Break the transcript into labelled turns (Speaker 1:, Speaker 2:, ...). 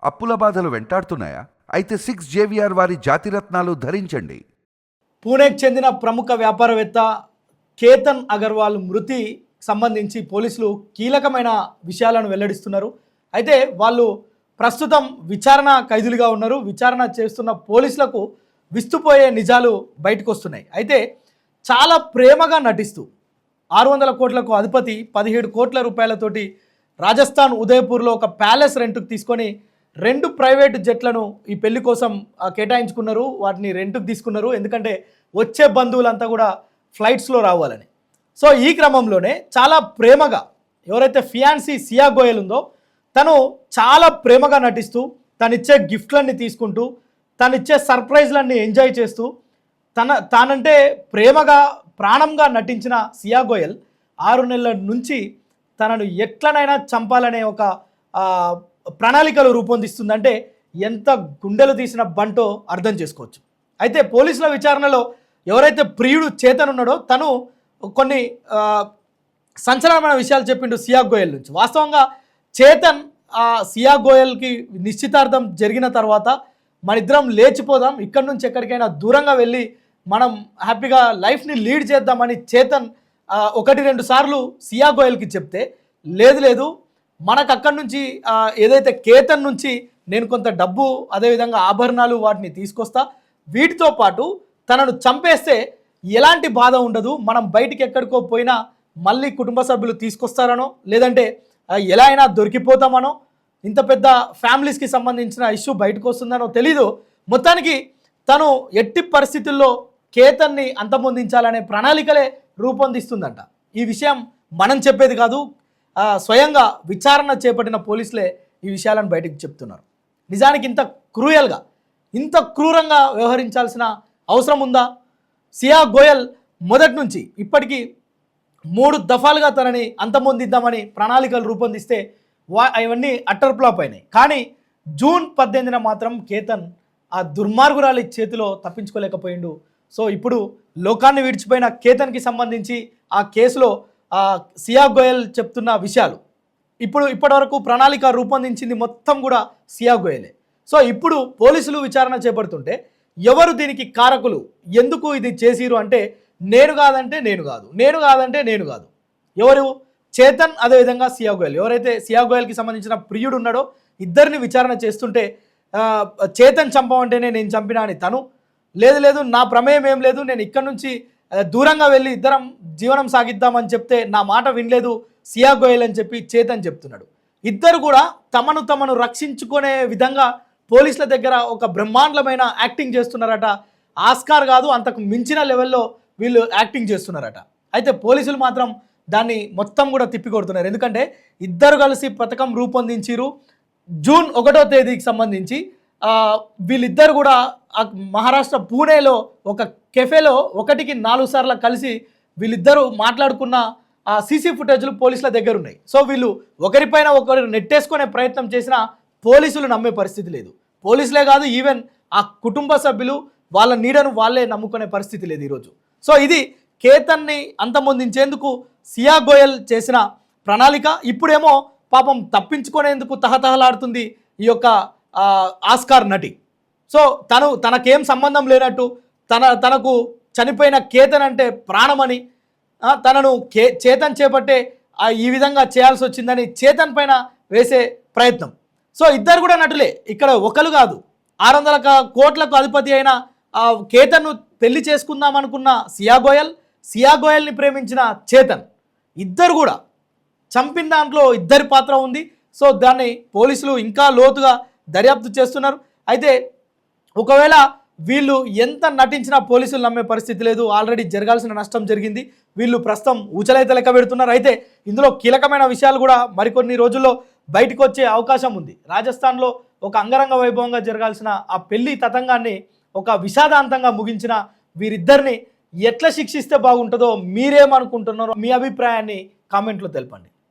Speaker 1: అప్పుల బాధలు వెంటాడుతున్నాయా? అయితే 6 JVR వారి జాతిరత్నాలు ధరించండి.
Speaker 2: పూణేకి చెందిన ప్రముఖ వ్యాపారవేత్త కేతన్ అగర్వాల్ మృతి సంబంధించి పోలీసులు కీలకమైన విషయాలను వెల్లడిస్తున్నారు. అయితే వాళ్ళు ప్రస్తుతం విచారణ ఖైదీలుగా ఉన్నారు. విచారణ చేస్తున్న పోలీసులకు విస్తుపోయే నిజాలు బయటకు వస్తున్నాయి. అయితే చాలా ప్రేమగా నటిస్తూ 600 కోట్లకు అధిపతి 17 కోట్ల రూపాయలతోటి రాజస్థాన్ ఉదయపూర్లో ఒక ప్యాలెస్ రెంట్కు తీసుకొని 2 ప్రైవేటు జెట్లను ఈ పెళ్లి కోసం కేటాయించుకున్నారు. వాటిని రెంట్కు తీసుకున్నారు. ఎందుకంటే వచ్చే బంధువులంతా కూడా ఫ్లైట్స్లో రావాలని. సో ఈ క్రమంలోనే చాలా ప్రేమగా ఎవరైతే ఫియాన్సీ సియా గోయల్ ఉందో తను చాలా ప్రేమగా నటిస్తూ తనిచ్చే గిఫ్ట్లన్నీ తీసుకుంటూ తనిచ్చే సర్ప్రైజ్లన్నీ ఎంజాయ్ చేస్తూ తానంటే ప్రేమగా ప్రాణంగా నటించిన సియా గోయల్ 6 నెలల నుంచి తనను ఎట్లనైనా చంపాలనే ఒక ప్రణాళికలు రూపొందిస్తుందంటే ఎంత గుండెలు తీసిన బంటో అర్థం చేసుకోవచ్చు. అయితే పోలీసుల విచారణలో ఎవరైతే ప్రియుడు చేతన్ ఉన్నాడో తను కొన్ని సంచలనమైన విషయాలు చెప్పిండు సియా గోయల్ నుంచి. వాస్తవంగా చేతన్ సియా గోయల్కి నిశ్చితార్థం జరిగిన తర్వాత మన ఇద్దరం లేచిపోదాం, ఇక్కడి నుంచి ఎక్కడికైనా దూరంగా వెళ్ళి మనం హ్యాపీగా లైఫ్ని లీడ్ చేద్దామని చేతన్ 1-2 సార్లు సియా గోయల్కి చెప్తే లేదు మనకు అక్కడి నుంచి ఏదైతే కేతన్ నుంచి నేను కొంత డబ్బు అదేవిధంగా ఆభరణాలు వాటిని తీసుకొస్తా, వీటితో పాటు తనను చంపేస్తే ఎలాంటి బాధ ఉండదు, మనం బయటికి ఎక్కడికో పోయినా మళ్ళీ కుటుంబ సభ్యులు తీసుకొస్తారనో లేదంటే ఎలా అయినా దొరికిపోతామనో ఇంత పెద్ద ఫ్యామిలీస్కి సంబంధించిన ఇష్యూ బయటకు వస్తుందనో తెలీదు. మొత్తానికి తను ఎట్టి పరిస్థితుల్లో కేతన్ని అంతమొందించాలనే ప్రణాళికలే రూపొందిస్తుందంట. ఈ విషయం మనం చెప్పేది కాదు, స్వయంగా విచారణ చేపట్టిన పోలీసులే ఈ విషయాలను బయటకు చెప్తున్నారు. నిజానికి ఇంత క్రూయల్గా ఇంత క్రూరంగా వ్యవహరించాల్సిన అవసరం ఉందా? సియా గోయల్ మొదటి నుంచి ఇప్పటికీ 3 దఫాలుగా తనని అంతమొందిద్దామని ప్రణాళికలు రూపొందిస్తే అవన్నీ అట్టర్ ఫ్లాప్ అయినాయి. కానీ జూన్ 18న మాత్రం కేతన్ ఆ దుర్మార్గురాలి చేతిలో తప్పించుకోలేకపోయిండు. సో ఇప్పుడు లోకాన్ని విడిచిపోయిన కేతన్కి సంబంధించి ఆ కేసులో సియా గోయల్ చెప్తున్న విషయాలు ఇప్పటివరకు ప్రణాళిక రూపొందించింది మొత్తం కూడా సియా గోయలే. సో ఇప్పుడు పోలీసులు విచారణ చేపడుతుంటే ఎవరు దీనికి కారకులు, ఎందుకు ఇది చేసిరు అంటే నేను కాదంటే నేను కాదు, నేను కాదంటే నేను కాదు. ఎవరు? చేతన్ అదేవిధంగా సియా గోయల్. ఎవరైతే సియా గోయల్కి సంబంధించిన ప్రియుడు ఉన్నాడో ఇద్దరిని విచారణ చేస్తుంటే చేతన్ చంపమంటేనే నేను చంపినా అని తను, లేదు నా ప్రమేయం ఏం లేదు, నేను ఇక్కడి నుంచి దూరంగా వెళ్ళి ఇద్దరం జీవనం సాగిద్దామని చెప్తే నా మాట వినలేదు సియా గోయల్ అని చెప్పి చేతన్ చెప్తున్నాడు. ఇద్దరు కూడా తమను రక్షించుకునే విధంగా పోలీసుల దగ్గర ఒక బ్రహ్మాండమైన యాక్టింగ్ చేస్తున్నారట. ఆస్కార్ కాదు అంతకు మించిన లెవెల్లో వీళ్ళు యాక్టింగ్ చేస్తున్నారట. అయితే పోలీసులు మాత్రం దాన్ని మొత్తం కూడా తిప్పికొడుతున్నారు. ఎందుకంటే ఇద్దరు కలిసి పథకం రూపొందించిరు. జూన్ 1వ తేదీకి సంబంధించి వీళ్ళిద్దరు కూడా మహారాష్ట్ర పూణేలో ఒక కెఫేలో 1కి 4 సార్లు కలిసి వీళ్ళిద్దరూ మాట్లాడుకున్న సీసీ ఫుటేజ్లు పోలీసుల దగ్గర ఉన్నాయి. సో వీళ్ళు ఒకరిపైన ఒకరు నెట్టేసుకునే ప్రయత్నం చేసినా పోలీసులు నమ్మే పరిస్థితి లేదు. పోలీసులే కాదు, ఈవెన్ ఆ కుటుంబ సభ్యులు వాళ్ళ నీడను వాళ్ళే నమ్ముకునే పరిస్థితి లేదు ఈరోజు. సో ఇది కేతన్ని అంతమొందించేందుకు సియా గోయల్ చేసిన ప్రణాళిక. ఇప్పుడేమో పాపం తప్పించుకునేందుకు తహతహలాడుతుంది ఈ యొక్క ఆస్కార్ నటి. సో తనకేం సంబంధం లేనట్టు తనకు చనిపోయిన కేతన్ అంటే ప్రాణమని తనను చేతన్ చేపట్టే ఈ విధంగా చేయాల్సి వచ్చిందని చేతన్ పైన వేసే ప్రయత్నం. సో ఇద్దరు కూడా నటులే, ఇక్కడ ఒకరు కాదు. 600 కోట్లకు అధిపతి అయిన కేతన్ను పెళ్లి చేసుకుందాం అనుకున్న సియా గోయల్ని ప్రేమించిన చేతన్, ఇద్దరు కూడా చంపిన దాంట్లో ఇద్దరి పాత్ర ఉంది. సో దాన్ని పోలీసులు ఇంకా లోతుగా దర్యాప్తు చేస్తున్నారు. అయితే ఒకవేళ వీళ్ళు ఎంత నటించినా పోలీసులు నమ్మే పరిస్థితి లేదు. ఆల్రెడీ జరగాల్సిన నష్టం జరిగింది. వీళ్ళు ప్రస్తుతం ఊచలైతే లెక్క పెడుతున్నారు. అయితే ఇందులో కీలకమైన విషయాలు కూడా మరికొన్ని రోజుల్లో బయటకు వచ్చే అవకాశం ఉంది. రాజస్థాన్లో ఒక అంగరంగ వైభవంగా జరగాల్సిన ఆ పెళ్లి తతంగాన్ని ఒక విషాదాంతంగా ముగించిన వీరిద్దరిని ఎట్లా శిక్షిస్తే బాగుంటుందో మీరేమనుకుంటున్నారో మీ అభిప్రాయాన్ని కామెంట్లో తెలపండి.